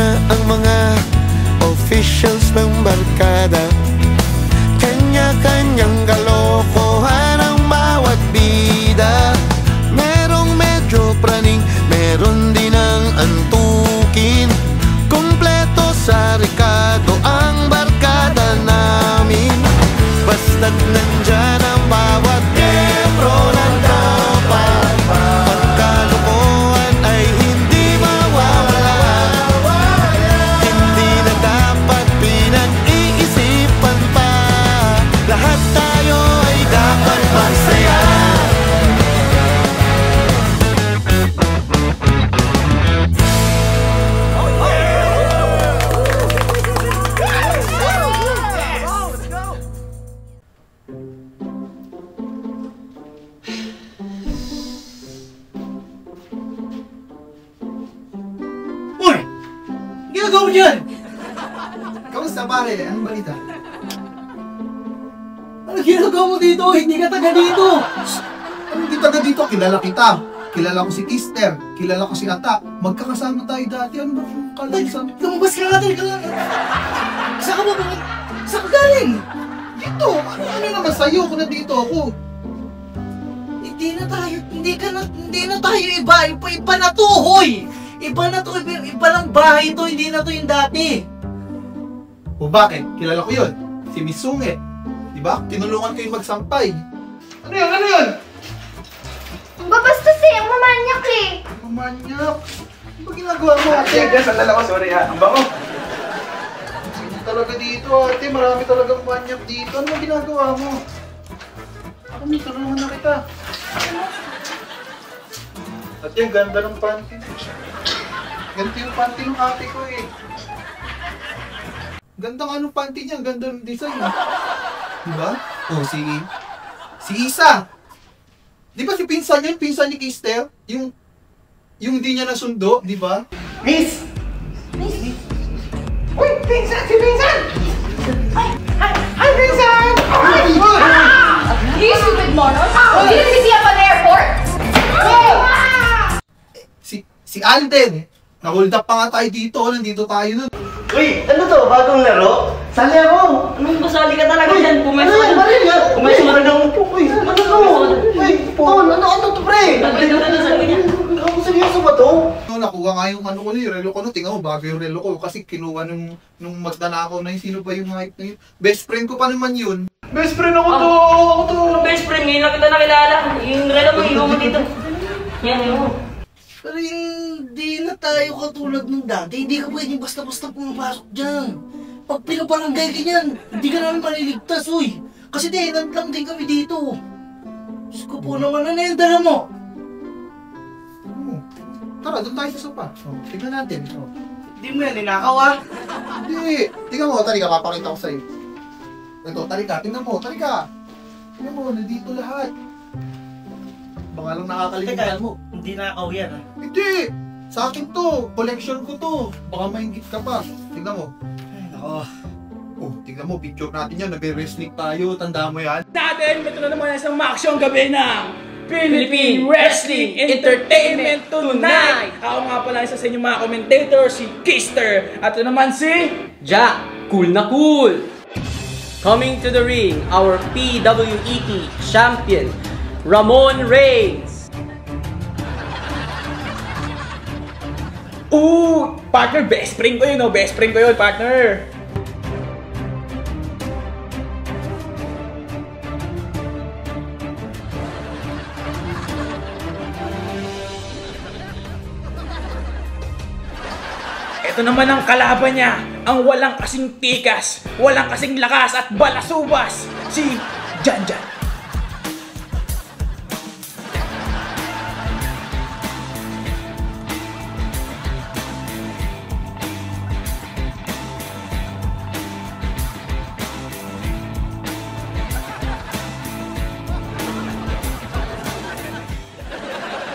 na ang mga officials ng barkada. Kanya-kanyang kalokohan ang bawat bida. Merong medyo praning, meron din ang antukin. Kompleto sa Ricardo ang barkada namin. Basta't nandyan ang bawat membro ng tropa. Pagkalokohan ay hindi mawawala. Hindi na dapat pinag-iisipan pa. Lahat tayo ay dapat magsaya. Uy! Ginagawa mo dyan? Kamusta pare? Anong balita? Ano ginagawa mo dito? Hindi ka taga dito! Anong di taga dito? Kilala kita. Kilala ko si Kister. Kilala ko si Ata. Magkakasama tayo dati. Ano ba kung kalansan? Lumabas ka natin! Saan ka ba? Saan ka galing? Dito! Ano naman sa'yo kung nandito ako? Hindi na tayo iba na to, hoy! Iba na to, iba lang bahay to, hindi na to yung dati. O bakit? Kilala ko yun. Si Misunge. Diba? Tinulungan ko yung magsampay. Ano yun? Ano yun? Babastos eh, ang mamanyak eh. Mamanyak. Ano ba ginagawa mo ate? Sandala ko, sorry ha. Ang bango. Hindi talaga dito ate. Marami talagang manyak dito. Ano ba ginagawa mo? Ako may tulungan na kita. Ate, ang ganda ng panty. Ganito yung panty ng ate ko eh. Ganda nga ng panty niya. Ang ganda ng design. Diba? Oh, si Isa. Di ba si pinsan niya? Yung pinsan ni Kister? Yung di niya nasundo, di ba? Miss! Uy! Pinsan! Si Pinsan! Hi, Pinsan! You stupid moron! Didn't you see up on the airport? Si Alden. Na-hold up pa nga tayo dito. Nandito tayo nun. Uy! Ano to? Bagong laro? Sali ako! Anong basali ka talaga dyan? Pumeso Ay, ka. Maria! Pumeso ka rin ako. Uy! Ano to? Uy! Ano to, pre? Nagpito ka na sa kanya. Ako seryoso ba to? Nakuha nga yung ano ko na yung relo ko. Tingnan mo, bago yung relo ko. Kasi kinuha nung magdanakaw na yun. Sino ba yung hype na yun? Best friend ko pa naman yun. Best friend ako to! Ako to! Ano best friend? Ngayon lang kita nakilala. Yung relo mo, iwan mo dito. Yan, iwan. Pero hindi na tayo katulad ng dati. Hindi ka pwedeng basta-basta pumapasok dyan. Pag pinabarangay ka niyan, hindi ka namin maliligtas, uy. Kasi dinant lang din kami dito. Diyos ko po naman, ano yung dala mo? Tara, doon tayo sa sopa. Tignan natin. Hindi mo yan, ninakaw ah. Hindi. Tingnan mo, tali ka, papakita ko sa'yo. Ito, tali ka. Tingnan mo, tali ka. Tingnan mo, nandito lahat. Baka lang nakakalimutan mo. Hindi nakaw yan ah. Hindi! Sa akin to. Collection ko to. Baka maingit ka pa. Tingnan mo. Ay, nako. Oh, tingnan mo, picture natin yan. Nagre-wrestling tayo. Tanda mo yan. Natin, ito na naman isang maaksyong gabi ng Philippine Wrestling Entertainment Tonight! Ako nga pala isa sa inyong mga commentator, si Kister. At ito naman si Jack, cool na cool! Coming to the ring, our PWET champion, Ramon Reigns. Partner, best friend ko yun, oh. Best friend ko yun, partner. Ito naman ang kalaban niya, ang walang kasing tikas, walang kasing lakas at balasubas, si Jan Jan.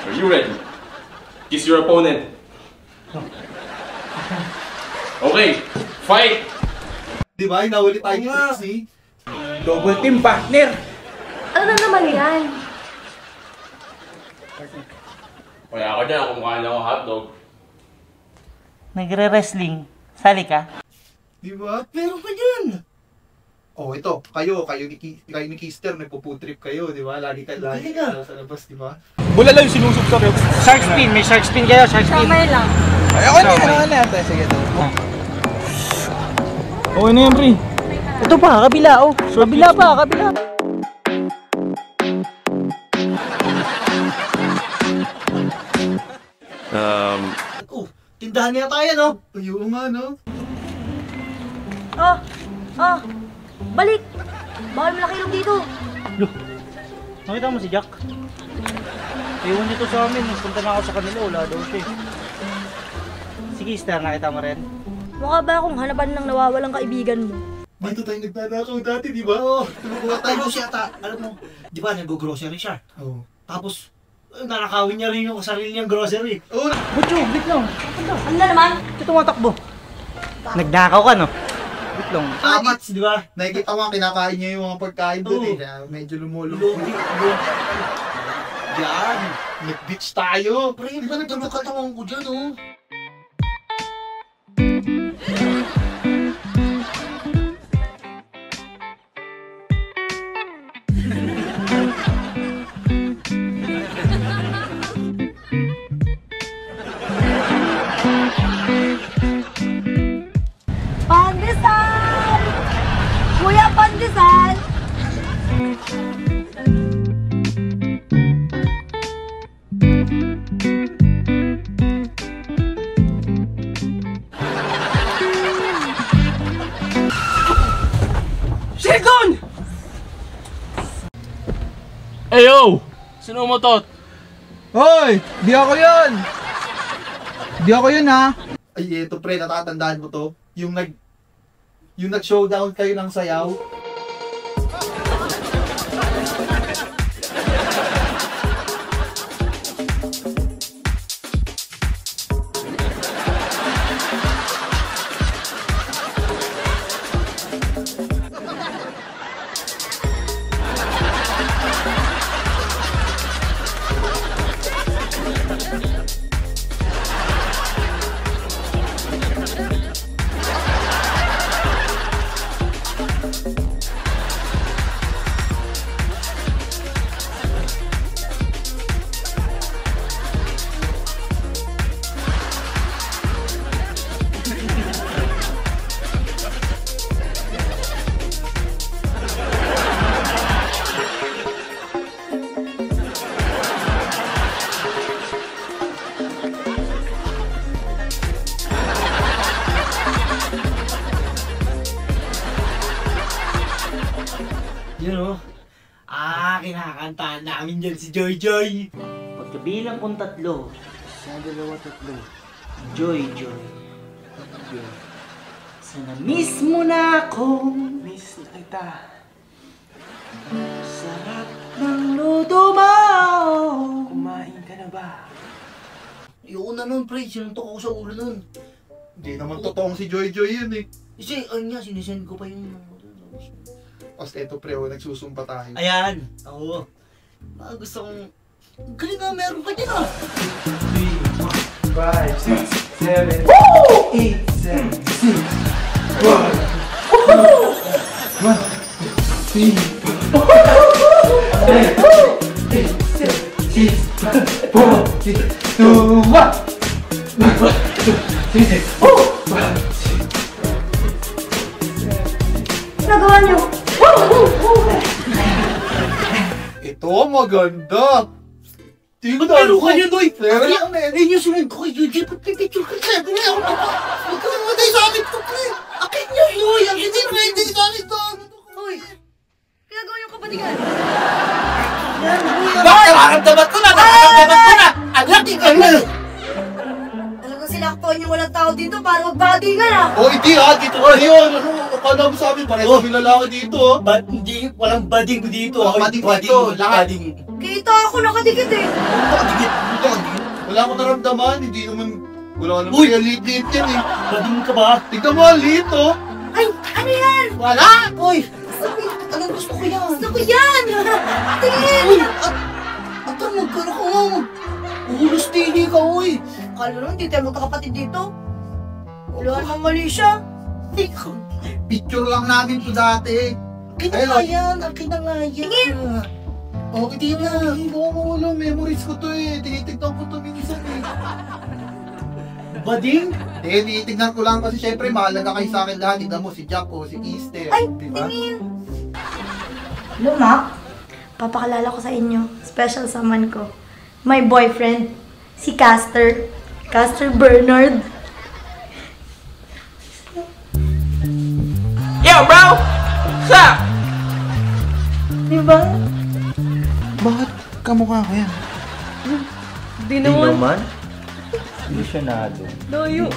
Are you ready? Kiss your opponent. Okay, fight! Di ba? Inawali tayo ni Trixie. Double team, partner. Ano na naman yan? Kaya ka dyan, kumakain ako hotdog. Nagre-wrestling. Sali ka? Di ba? Meron pa dyan. Oh, ito. Kayo ni Kister, nagpo-food trip kayo, di ba? Lagi Hindi ka ka. sa labas, di ba? Bulala yung sinusog sa rep. Shark spin. May shark spin kayo. Shark spin. Kamay lang. Ay, ako na. Sige. Okay na yan, pre. Ito pa, kabila, oh. Kabila pa. Oh, tindahan niya tayo, no? Ayun nga, no? Balik! Bawal malaki ilog dito. Nakita mo si Jack? Ewan nito sa amin. Punta na ako sa kanila. Wala daw siya eh. Sige, Star. Nakita mo rin? Mukha ba akong hanapan ng nawawalang kaibigan mo? Dito tayo nagtatakaw dati, di ba? Oo. Tayo siya alam mo, di ba, nag-grocery siya. Oo. Tapos, nanakawin niya rin yung sarili niyang grocery. Oh, Butcho, wait lang. Ano na naman? Ito tumatakbo. Nagnakaw ka, no? Wait lang. Abats, di ba? nakikita mo, kinakain niya yung mga pagkain doon Oo. eh. Kaya medyo lumulong. Yan. Nag-beach tayo. Pre, di ba nagkakatawan ko dyan, oh? Pandesal! Kuya, pandesal! Silikon! Ayo! Sino mo tot? Hoy! Di ako yun! Di ako yun, ha? Ay, ito pre, natatandaan mo to? Yung nag-showdown kayo ng sayaw. Yun, oh. Kinakantahan namin dyan si Joy Joy. Pagkabilang kong 3, 1, 2, 3. Joy. Sana miss mo na ako. Miss na kita. Sarap ng luto mo. Kumain ka na ba? Yung una nun, pre, sinuntok ako sa ulo nun. Hindi naman totoong si Joy Joy yun eh. Kasi, ayun nga, sinisend ko pa yung... Tapos eto pre, nagsusumpa tayo. Ayan, ako. Gusto kong... Galing nga, meron ka dyan, ah. 3, 4, 5, 6, 7, 8, 7, 6, 5, 4, 3, 2, 1. Nagawa niyo! Ito, maganda. Tingnan Meron ka dyan, Doy. Meron lang na Ayun yung sunod ko kay Joy Joy. Pagpipicture ka siya. Huwag ka namatay sa amin to, pre. Akin niya, Joy. Ang hindi ready sa amin to. Uy! Ginagawa yung kapatigan! Bakit? Nakaramdaman ko na! Anak, ikaw na! Talagang sinaktuan yung walang tao dito para magbati ka na! Oh, hindi ha, dito ka yun. Ano, akala mo sa amin, pareho kami lalaki dito. Hindi, walang bading ko dito. Walang bading dito, lahat. Kita ako nakadikit eh! Nakadikit. Wala akong naramdaman, hindi naman, wala naman Uy! kaya lit-lit yan eh. Bading ka ba? Tignan mo, lit oh. Ay! Ano yan? Wala! Uy! Talagang gusto ko yan. Gusto ko yan! Tingin! Uy! At magkano ka nga? Ulos tili ka, uy! Kala naman, di tayo magkakapatid dito. Wala naman mali siya. Picture lang namin to dati. Akin na nga yan, akin na nga yan. Oh, hindi na. Wala, memories ko to eh. Tinitignan ko to minsan eh. Bading? Tinitignan ko lang kasi syempre mahalaga kayo sa akin lahat. Tignan mo si Jack o si Easter. Ay, diba? tingin. Luma, papakalala ko sa inyo. Special someone ko. My boyfriend, si Caster. Caster Bernard. Yo, bro! Sup? Diba? Bakit kamukha ko yan? Di naman. Ilusyonado. Layo.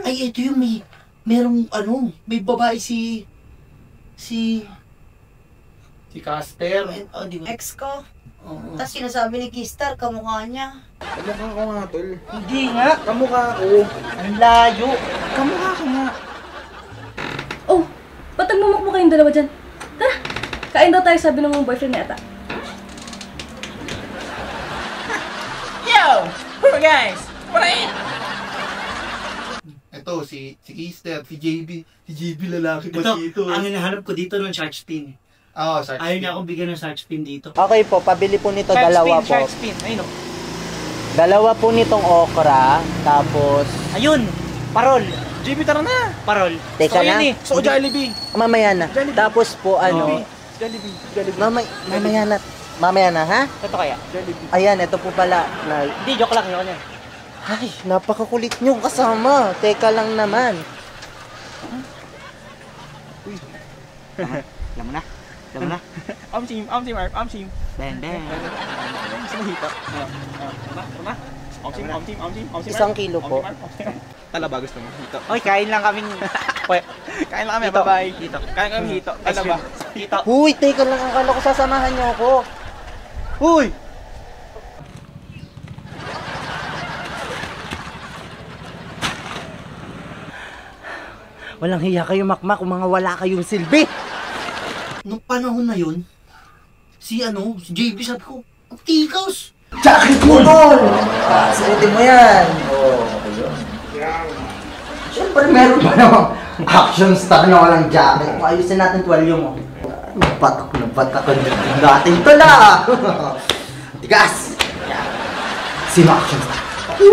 Ay, ito yung may babae si Caster. di ba? Ex ko. Oo. Tapos sinasabi ni Kistar, kamukha niya. Kamukha ko nga, tol. Hindi nga. Kamukha ko. Ang layo. Kamukha ko nga. Oh, ba't nagmumukmo kayong dalawa dyan? Tara, kain daw tayo sabi ng mga boyfriend ni Ata. Yo! Guys! What I eat? Ito, si Easter, si JB. Si JB lalaki pa Ito, dito. ang hinahanap ko dito ng shark fin. Oo, sorry. Ayaw niya akong bigyan ng shark fin dito. Okay po, pabili po nito dalawa po. Shark spin. Ayun o. Dalawa po nitong okra, tapos... Ayun! Parol! JB, tara na! Parol! Teka Yan lang, eh. So, Jollibee. mamaya na. Jollibee. Tapos po ano... Jollibee. Mamaya na, ha? Ito kaya? Jollibee. Ayan, ito po pala. Hindi, joke lang yun. Ay, napakakulit nyo kasama. Teka lang naman. Alam mo na. Amsim. Ben. Gusto mo hito? Tama. Amsim. 1 kilo po. Talaba gusto mo? Hito. Oy, kain lang kaming... Kain lang kami, Hito. bye-bye. Hito. Kain kami hito. Talaba. Hito. Huy, teka lang. Akala ko sasamahan nyo ako. Huy! Walang hiya kayo, makmak, kung mga wala kayong silbi. Nung panahon na yun, si JB sabi ko, ang tikaws! Jacket mo doon! Suotin mo yan. Oo, ayun. Siyempre, meron pa namang action star na walang jacket. Ayusin natin tuwalyo mo. Batak na batak ang natin ito na! Tigas! Sino action star? Ako!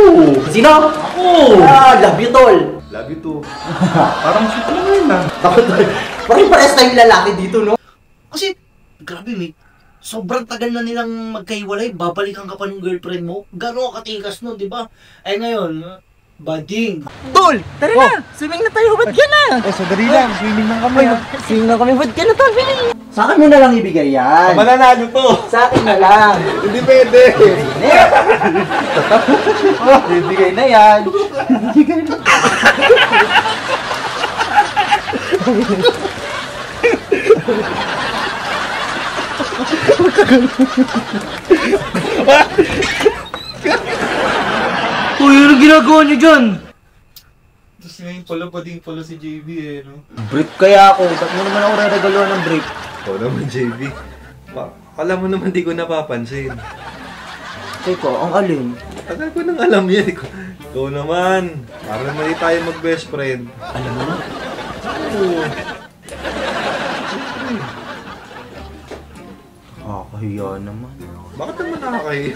Sino? Ako! Love you, tol! Love you too. Parang siya ko naman na. Ako, tol. Parang pares tayong lalaki dito, no? Kasi, grabe mate, sobrang tagal na nilang magkahiwalay, babalikan ka pa ng girlfriend mo. Gano'n katikas no, di ba? Eh ngayon, bading. Tol! Tara na! Swimming na tayo! Ba't yan na? Oh, sadali lang. Swimming lang kami. Sino na kami? Ba't ka na tabi? Sa akin mo na lang ibigay yan. Mananalo to. Sa akin na lang. Hindi pwede. Ibigay na yan. Ibigay na. Uy, ano ginagawa niyo dyan? Tapos ngayon pala si JB eh, no? Brief kaya ako. Ba't mo naman ako re-regaloan ng brief? Oo naman, JB. Alam mo naman di ko napapansin. Teko, ang alin? Tagal ko nang alam yan. Ikaw naman. Para naman di tayo mag-best friend. Alam mo na? Oo. Nakakahiya naman. Bakit naman nakakahiya?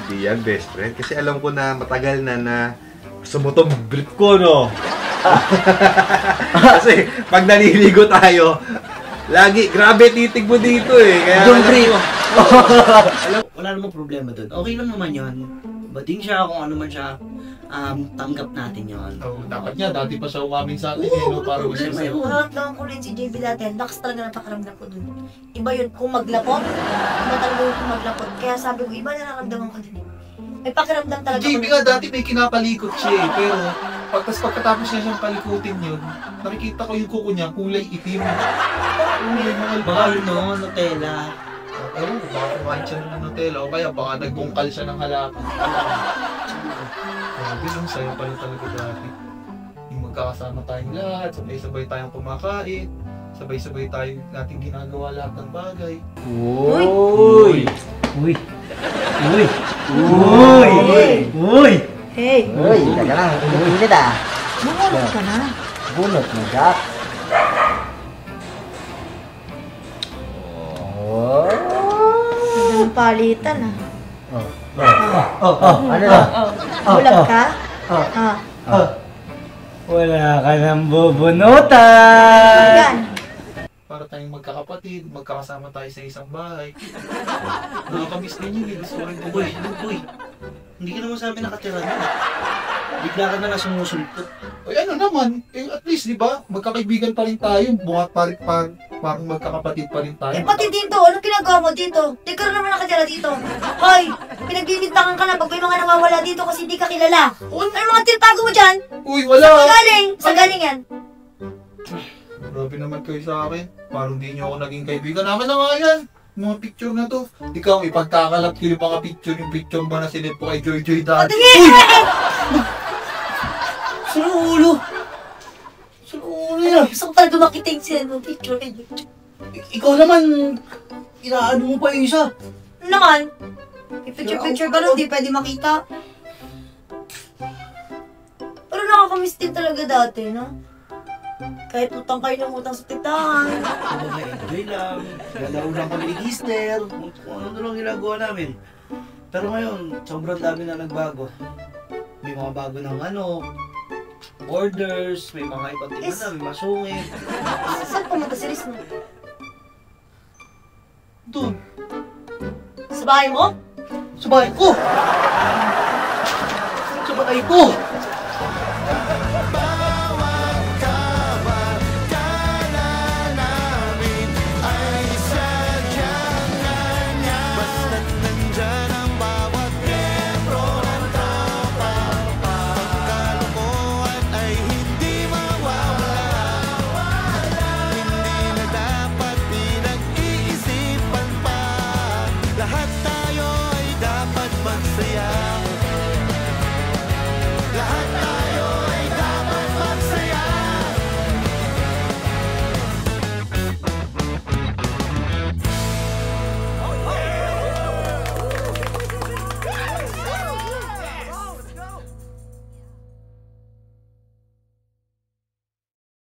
Hindi yan best friend. Kasi alam ko na matagal na gusto mo tong brief ko, no? Kasi pag naliligo tayo, lagi, grabe titig mo dito eh. Kaya Yung brief. Wala namang problema doon. Okay lang naman yun. Bading siya, kung ano man siya, tanggap natin yun. Oh, dapat niya, dati pa siya umamin sa atin eh, no? Para gusto problema sa'yo. yun. Nakaramdaman ko rin si JB dati. Lakas talaga napakaramdam ko dun. Iba yun, kung maglapot, iba talaga yun kung maglapot. Kaya sabi ko, iba na nakaramdaman ko din. May pakiramdam talaga JB nga dati may kinapalikot siya eh, pero pagkatapos niya siyang palikutin yun, nakikita ko yung kuko niya, kulay itim. Kulay mga Baka no, Nutella. Ewan ko, baka kumain siya ng Nutella o kaya baka nagbungkal siya ng halaman. Grabe lang, sayo pala talaga dati. Yung magkakasama tayong lahat, sabay-sabay tayong kumakain. Sabay-sabay tayo natin ginagawa lahat ng bagay. Uy! Uy! Uy! Uy! Uy! Hey! Uy! Teka lang, pilit ah. Bunot ka na. Bunot mo, Jack. Oh! Ang palitan ah. Ano na? Bulag ka? Wala ka nang bubunutan! Yan. Para tayong magkakapatid, magkakasama tayo sa isang bahay. Nakakamiss din yun, gusto ko rin Uy, hindi ka naman sa amin nakatira na. Bigla ka na nga sumusulpot. Ay ano naman, at least di ba, magkakaibigan pa rin tayo, buhat pa rin parang magkakapatid pa rin tayo. Eh pati dito, anong ginagawa mo dito? Di ka rin naman nakatira dito. Hoy, pinagbibintangan ka na pag may mga nawawala dito kasi hindi ka kilala. Ano mga tinatago mo dyan? Uy, wala! Saan galing? Saan galing yan? Grabe naman kayo sa akin. Parang di nyo ako naging kaibigan naman na nga yan. Mga picture na to. Ikaw, ipagkakalat ko yung mga picture ba na sinip ko kay Joy Joy dati. Saan ang ulo? Saan ang ulo yan? Gusto ko talaga makiting sila ng picture kay YouTube. Ikaw naman, inaano mo pa yung isa. Ano naman? Picture ka nun, di pwede makita. Pero nakakamiss din talaga dati, no? Kahit utang kayo ng utang sa titahan. Kumbaga, enjoy lang. Lalaro lang kami ni Kister. Kung ano lang ginagawa namin. Pero ngayon, sobrang dami na nagbago. May mga bago ng orders, may mga ibang tingnan na, may masungit. Saan pumunta si Riz mo? Doon, Sa bahay mo? sa bahay ko! Sa bahay ko!